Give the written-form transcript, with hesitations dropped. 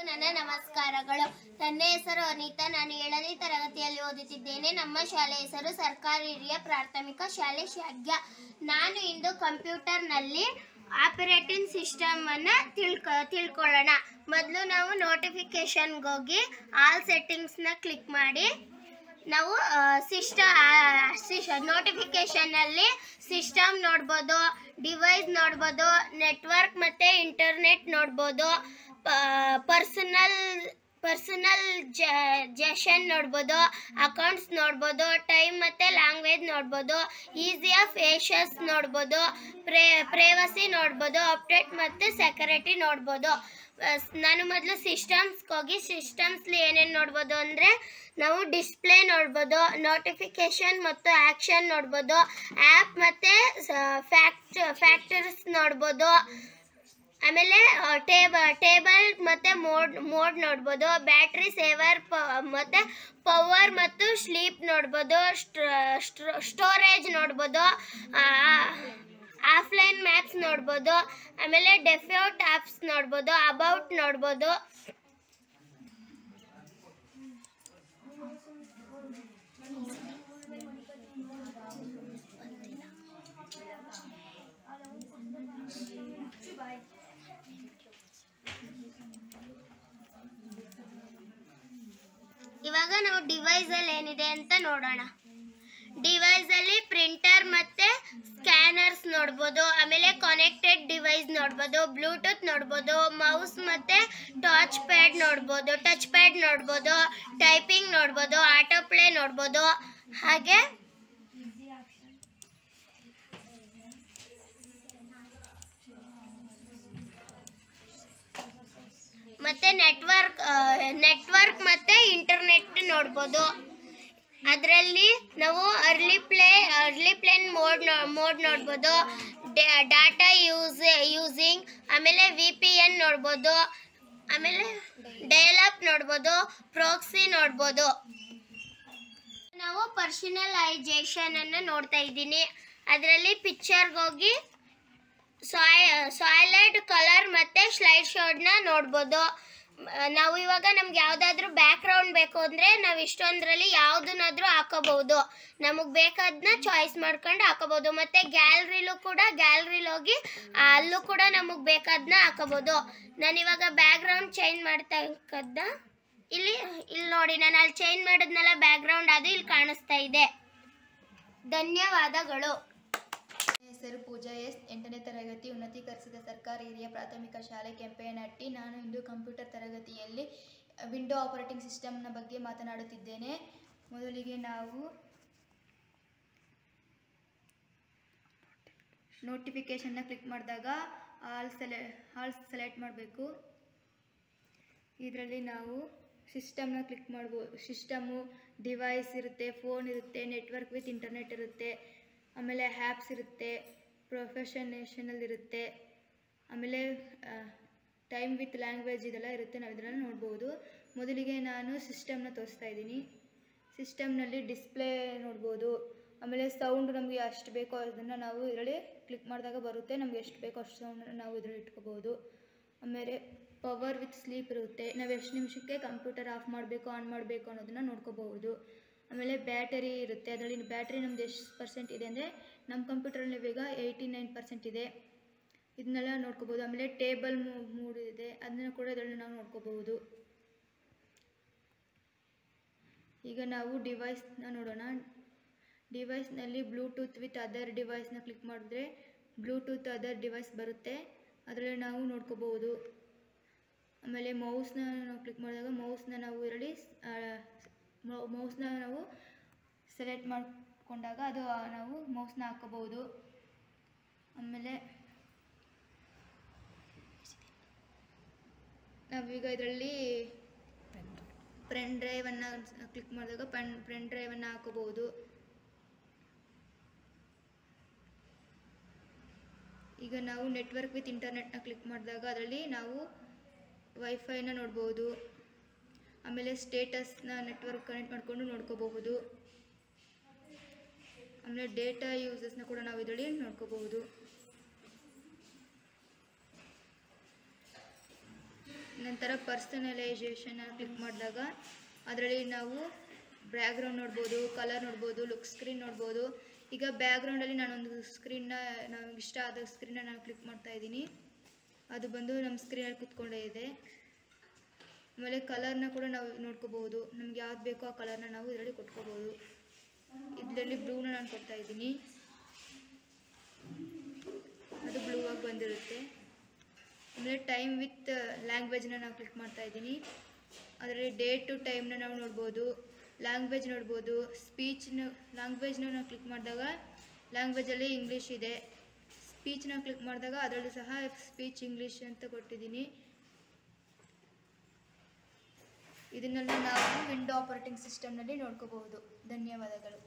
ನನ್ನ ನಮಸ್ಕಾರಗಳು. ನನ್ನ ಹೆಸರು ಅನಿತಾ. ನಾನು 7ನೇ ತರಗತಿಯಲ್ಲಿ ಓದುತ್ತಿದ್ದೇನೆ. ನಮ್ಮ ಶಾಲೆ ಹೆಸರು ಸರ್ಕಾರಿ ಹಿರಿಯ ಪ್ರಾಥಮಿಕ ಶಾಲೆ ಶಾಗ್ಯ. ನಾನು ಇಂದು ಕಂಪ್ಯೂಟರ್ನಲ್ಲಿ ಆಪರೇಟಿಂಗ್ ಸಿಸ್ಟಮ್ ಅನ್ನು ತಿಳ್ಕೊಳ್ಳೋಣ. ಮೊದಲು ನಾವು ನೋಟಿಫಿಕೇಶನ್ಗೆ ಹೋಗಿ ಆಲ್ ಸೆಟ್ಟಿಂಗ್ಸ್ನ ಕ್ಲಿಕ್ ಮಾಡಿ ನಾವು ನೋಟಿಫಿಕೇಶನ್ನಲ್ಲಿ ಸಿಸ್ಟಮ್ ನೋಡ್ಬೋದು, ಡಿವೈಸ್ ನೋಡ್ಬೋದು, ನೆಟ್ವರ್ಕ್ ಮತ್ತು ಇಂಟರ್ನೆಟ್ ನೋಡ್ಬೋದು, ಪರ್ಸನಲೈಜೇಷನ್ ನೋಡ್ಬೋದು, ಅಕೌಂಟ್ಸ್ ನೋಡ್ಬೋದು, ಟೈಮ್ ಮತ್ತು ಲ್ಯಾಂಗ್ವೇಜ್ ನೋಡ್ಬೋದು, ಈಸಿ ಆಫ್ ಏಷಸ್ ನೋಡ್ಬೋದು, ಪ್ರೈವಸಿ ನೋಡ್ಬೋದು, ಅಪ್ಡೇಟ್ ಮತ್ತು ಸೆಕ್ಯೂರಿಟಿ ನೋಡ್ಬೋದು. ನಾನು ಮೊದಲು ಸಿಸ್ಟಮ್ಸ್ಗೆ ಹೋಗಿ ಸಿಸ್ಟಮ್ಸ್ಲಿ ಏನೇನು ನೋಡ್ಬೋದು ಅಂದರೆ ನಾವು ಡಿಸ್ಪ್ಲೇ ನೋಡ್ಬೋದು, ನೋಟಿಫಿಕೇಶನ್ ಮತ್ತು ಆ್ಯಕ್ಷನ್ ನೋಡ್ಬೋದು, ಆ್ಯಪ್ ಮತ್ತು ಫ್ಯಾಕ್ಟರ್ಸ್ ನೋಡ್ಬೋದು, ಆಮೇಲೆ ಟೇಬಲ್ ಮತ್ತು ಮೋಡ್ ನೋಡ್ಬೋದು, ಬ್ಯಾಟ್ರಿ ಸೇವರ್ ಮತ್ತು ಪವರ್ ಮತ್ತು ಸ್ಲೀಪ್ ನೋಡ್ಬೋದು, ಸ್ಟೋರೇಜ್ ನೋಡ್ಬೋದು, ಆಫ್ಲೈನ್ ಮ್ಯಾಪ್ಸ್ ನೋಡ್ಬೋದು, ಆಮೇಲೆ ಡೆಫಾಲ್ಟ್ ಆಪ್ಸ್ ನೋಡ್ಬೋದು, ಅಬೌಟ್ ನೋಡ್ಬೋದು. ಇವಾಗ ನಾವು ಡಿವೈಸಲ್ಲಿ ಏನಿದೆ ಅಂತ ನೋಡೋಣ. ಡಿವೈಸಲ್ಲಿ ಪ್ರಿಂಟರ್ ಮತ್ತು ಸ್ಕ್ಯಾನರ್ಸ್ ನೋಡ್ಬೋದು, ಆಮೇಲೆ ಕನೆಕ್ಟೆಡ್ ಡಿವೈಸ್ ನೋಡ್ಬೋದು, ಬ್ಲೂಟೂತ್ ನೋಡ್ಬೋದು, ಮೌಸ್ ಮತ್ತು ಟಚ್ ಪ್ಯಾಡ್ ನೋಡ್ಬೋದು, ಟೈಪಿಂಗ್ ನೋಡ್ಬೋದು, ಆಟೋ ಪ್ಲೇ ನೋಡ್ಬೋದು, ಹಾಗೆ ಮತ್ತು ನೆಟ್ವರ್ಕ್ ಮತ್ತು ಇಂಟರ್ನೆಟ್ ನೋಡ್ಬೋದು. ಅದರಲ್ಲಿ ನಾವು ಅರ್ಲಿ ಪ್ಲೇನ್ ಮೋಡ್ ನೋಡ್ಬೋದು, ಡಾಟಾ ಯೂಸಿಂಗ್, ಆಮೇಲೆ VPN ನೋಡ್ಬೋದು, ಆಮೇಲೆ ಡಯಲ್-ಅಪ್ ನೋಡ್ಬೋದು, ಪ್ರಾಕ್ಸಿ ನೋಡ್ಬೋದು. ನಾವು ಪರ್ಸನಲೈಜೇಷನ್ ಅನ್ನು ನೋಡ್ತಾ ಇದ್ದೀನಿ. ಅದರಲ್ಲಿ ಪಿಕ್ಚರ್ಗೆ ಹೋಗಿ ಸಾಲಿಡ್ ಕಲರ್ ಮತ್ತು ಸ್ಲೈಡ್ ಶೋನ ನೋಡ್ಬೋದು. ನಾವು ಇವಾಗ ನಮ್ಗೆ ಯಾವುದಾದ್ರೂ ಬ್ಯಾಕ್ಗ್ರೌಂಡ್ ಬೇಕು ಅಂದರೆ ನಾವು ಇಷ್ಟೊಂದರಲ್ಲಿ ಯಾವುದನ್ನಾದ್ರೂ ಹಾಕೋಬಹುದು. ನಮಗೆ ಬೇಕಾದನ್ನ ಚಾಯ್ಸ್ ಮಾಡ್ಕೊಂಡು ಹಾಕೋಬಹುದು. ಮತ್ತು ಗ್ಯಾಲರಿಲಿ ಹೋಗಿ ಅಲ್ಲೂ ಕೂಡ ನಮಗೆ ಬೇಕಾದನ್ನ ಹಾಕೋಬಹುದು. ನಾನಿವಾಗ ಬ್ಯಾಕ್ಗ್ರೌಂಡ್ ಚೇಂಜ್ ಮಾಡ್ತಾ ಇಲ್ಲಿ ನೋಡಿ, ನಾನು ಅಲ್ಲಿ ಚೇಂಜ್ ಮಾಡಿದ್ನಲ್ಲ ಬ್ಯಾಕ್ಗ್ರೌಂಡ್, ಅದು ಇಲ್ಲಿ ಕಾಣಿಸ್ತಾ ಇದೆ. ಧನ್ಯವಾದಗಳು. ಹೆಸರು ಪೂಜಾ ಎಸ್. 8ನೇ ತರಗತಿ ಉನ್ನತೀಕರಿಸಿದ ಸರ್ಕಾರಿ ಹಿರಿಯ ಪ್ರಾಥಮಿಕ ಶಾಲೆ ಕೆಂಪೇನಹಟ್ಟಿ. ನಾನು ಇಂದು ಕಂಪ್ಯೂಟರ್ ತರಗತಿಯಲ್ಲಿ ವಿಂಡೋ ಆಪರೇಟಿಂಗ್ ಸಿಸ್ಟಮ್ನ ಬಗ್ಗೆ ಮಾತನಾಡುತ್ತಿದ್ದೇನೆ. ಮೊದಲಿಗೆ ನಾವು ನೋಟಿಫಿಕೇಷನ್ನ ಕ್ಲಿಕ್ ಮಾಡಿದಾಗ ಆಲ್ ಸೆಲೆಕ್ಟ್ ಮಾಡಬೇಕು. ಇದರಲ್ಲಿ ನಾವು ಸಿಸ್ಟಮ್ನ ಕ್ಲಿಕ್ ಮಾಡ್ಬೋದು. ಸಿಸ್ಟಮು, ಡಿವೈಸ್ ಇರುತ್ತೆ, ಫೋನ್ ಇರುತ್ತೆ, ನೆಟ್ವರ್ಕ್ ವಿತ್ ಇಂಟರ್ನೆಟ್ ಇರುತ್ತೆ, ಆಮೇಲೆ ಆ್ಯಪ್ಸ್ ಇರುತ್ತೆ, ಪ್ರೊಫೆಷನಲ್ ಇರುತ್ತೆ, ಆಮೇಲೆ ಟೈಮ್ ವಿತ್ ಲ್ಯಾಂಗ್ವೇಜ್ ಇದೆಲ್ಲ ಇರುತ್ತೆ. ನಾವು ಇದನ್ನು ನೋಡ್ಬೋದು. ಮೊದಲಿಗೆ ನಾನು ಸಿಸ್ಟಮ್ನ ತೋರಿಸ್ತಾ ಇದ್ದೀನಿ. ಸಿಸ್ಟಮ್ನಲ್ಲಿ ಡಿಸ್ಪ್ಲೇ ನೋಡ್ಬೋದು, ಆಮೇಲೆ ಸೌಂಡ್ ನಮಗೆ ಎಷ್ಟು ಬೇಕೋ ಅದನ್ನು ನಾವು ಇದರಲ್ಲಿ ಕ್ಲಿಕ್ ಮಾಡಿದಾಗ ಬರುತ್ತೆ. ನಮಗೆ ಎಷ್ಟು ಬೇಕೋ ಅಷ್ಟು ಸೌಂಡನ್ನು ನಾವು ಇದರಲ್ಲಿ ಇಟ್ಕೋಬೋದು. ಆಮೇಲೆ ಪವರ್ ವಿತ್ ಸ್ಲೀಪ್ ಇರುತ್ತೆ. ನಾವು ಎಷ್ಟು ನಿಮಿಷಕ್ಕೆ ಕಂಪ್ಯೂಟರ್ ಆಫ್ ಮಾಡಬೇಕು ಆನ್ ಮಾಡಬೇಕು ಅನ್ನೋದನ್ನು ನೋಡ್ಕೋಬಹುದು. ಆಮೇಲೆ ಬ್ಯಾಟರಿ ಇರುತ್ತೆ. ಅದರಲ್ಲಿ ಬ್ಯಾಟ್ರಿ ನಮ್ದು ಎಷ್ಟು % ಇದೆ ಅಂದರೆ ನಮ್ಮ ಕಂಪ್ಯೂಟರಲ್ಲಿ ಇವಾಗ 89% ಇದೆ. ಇದನ್ನೆಲ್ಲ ನೋಡ್ಕೋಬೋದು. ಆಮೇಲೆ ಟೇಬಲ್ ಮೂಡ್ ಇದೆ, ಅದನ್ನು ಕೂಡ ಇದರಲ್ಲಿ ನಾವು ನೋಡ್ಕೋಬಹುದು. ಈಗ ನಾವು ಡಿವೈಸ್ನ ನೋಡೋಣ. ಡಿವೈಸ್ನಲ್ಲಿ ಬ್ಲೂಟೂತ್ ವಿತ್ ಅದರ್ ಡಿವೈಸ್ನ ಕ್ಲಿಕ್ ಮಾಡಿದ್ರೆ ಬ್ಲೂಟೂತ್ ಅದರ್ ಡಿವೈಸ್ ಬರುತ್ತೆ. ಅದರಲ್ಲಿ ನಾವು ನೋಡ್ಕೋಬಹುದು. ಆಮೇಲೆ ಮೌಸ್ನ ನಾವು ಕ್ಲಿಕ್ ಮಾಡಿದಾಗ ಮೌಸ್ನ ನಾವು ಇದರಲ್ಲಿ ಸೆಲೆಕ್ಟ್ ಮಾಡಿಕೊಂಡಾಗ ಅದು ನಾವು ಮೌಸ್ನ ಹಾಕೋಬಹುದು. ಆಮೇಲೆ ನಾವೀಗ ಇದರಲ್ಲಿ ಪೆನ್ ಡ್ರೈವನ್ನು ಕ್ಲಿಕ್ ಮಾಡಿದಾಗ ಪೆನ್ ಡ್ರೈವನ್ನು ಹಾಕೋಬಹುದು. ಈಗ ನಾವು ನೆಟ್ವರ್ಕ್ ವಿತ್ ಇಂಟರ್ನೆಟ್ನ ಕ್ಲಿಕ್ ಮಾಡಿದಾಗ ಅದರಲ್ಲಿ ನಾವು ವೈಫೈನ ನೋಡ್ಬೋದು. ಆಮೇಲೆ ಸ್ಟೇಟಸ್ನ ನೆಟ್ವರ್ಕ್ ಕನೆಕ್ಟ್ ಮಾಡಿಕೊಂಡು ನೋಡ್ಕೋಬಹುದು. ಆಮೇಲೆ ಡೇಟಾ ಯೂಸಸ್ನ ಕೂಡ ನಾವು ಇದರಲ್ಲಿ ನೋಡ್ಕೋಬಹುದು. ನಂತರ ಪರ್ಸನಲೈಸೇಷನ್ ಕ್ಲಿಕ್ ಮಾಡಿದಾಗ ಅದರಲ್ಲಿ ನಾವು ಬ್ಯಾಕ್ಗ್ರೌಂಡ್ ನೋಡ್ಬೋದು, ಕಲರ್ ನೋಡ್ಬೋದು, ಲುಕ್ ಸ್ಕ್ರೀನ್ ನೋಡ್ಬೋದು. ಈಗ ಬ್ಯಾಕ್ಗ್ರೌಂಡಲ್ಲಿ ನಾನೊಂದು ಸ್ಕ್ರೀನ್ನ ನಮಗೆ ಇಷ್ಟ ಆದ ಸ್ಕ್ರೀನ್ನ ನಾನು ಕ್ಲಿಕ್ ಮಾಡ್ತಾ ಇದ್ದೀನಿ. ಅದು ಬಂದು ನಮ್ಮ ಸ್ಕ್ರೀನಲ್ಲಿ ಕೂತ್ಕೊಂಡೇ ಇದೆ. ಆಮೇಲೆ ಕಲರ್ನ ಕೂಡ ನಾವು ನೋಡ್ಕೋಬಹುದು. ನಮ್ಗೆ ಯಾವ್ದು ಬೇಕೋ ಆ ಕಲರ್ನ ನಾವು ಇದರಲ್ಲಿ ಕೊಟ್ಕೋಬಹುದು. ಇದರಲ್ಲಿ ಬ್ಲೂನ ನಾನು ಕೊಡ್ತಾ ಇದ್ದೀನಿ, ಅದು ಬ್ಲೂ ಆಗಿ ಬಂದಿರುತ್ತೆ. ಆಮೇಲೆ ಟೈಮ್ ವಿತ್ ಲ್ಯಾಂಗ್ವೇಜ್ನ ನಾವು ಕ್ಲಿಕ್ ಮಾಡ್ತಾ ಇದ್ದೀನಿ. ಅದರಲ್ಲಿ ಡೇಟ್ ಟು ಟೈಮ್ನ ನಾವು ನೋಡ್ಬೋದು, ಲ್ಯಾಂಗ್ವೇಜ್ ನೋಡ್ಬೋದು. ಲ್ಯಾಂಗ್ವೇಜ್ನ ನಾವು ಕ್ಲಿಕ್ ಮಾಡಿದಾಗ ಲ್ಯಾಂಗ್ವೇಜಲ್ಲಿ ಇಂಗ್ಲೀಷ್ ಇದೆ. ಸ್ಪೀಚ್ನ ಕ್ಲಿಕ್ ಮಾಡಿದಾಗ ಅದರಲ್ಲೂ ಸಹ ಸ್ಪೀಚ್ ಇಂಗ್ಲೀಷ್ ಅಂತ ಕೊಟ್ಟಿದ್ದೀನಿ. ಇದನ್ನೆಲ್ಲ ನಾವು ವಿಂಡೋ ಆಪರೇಟಿಂಗ್ ಸಿಸ್ಟಮ್ನಲ್ಲಿ ನೋಡ್ಕೋಬಹುದು. ಧನ್ಯವಾದಗಳು.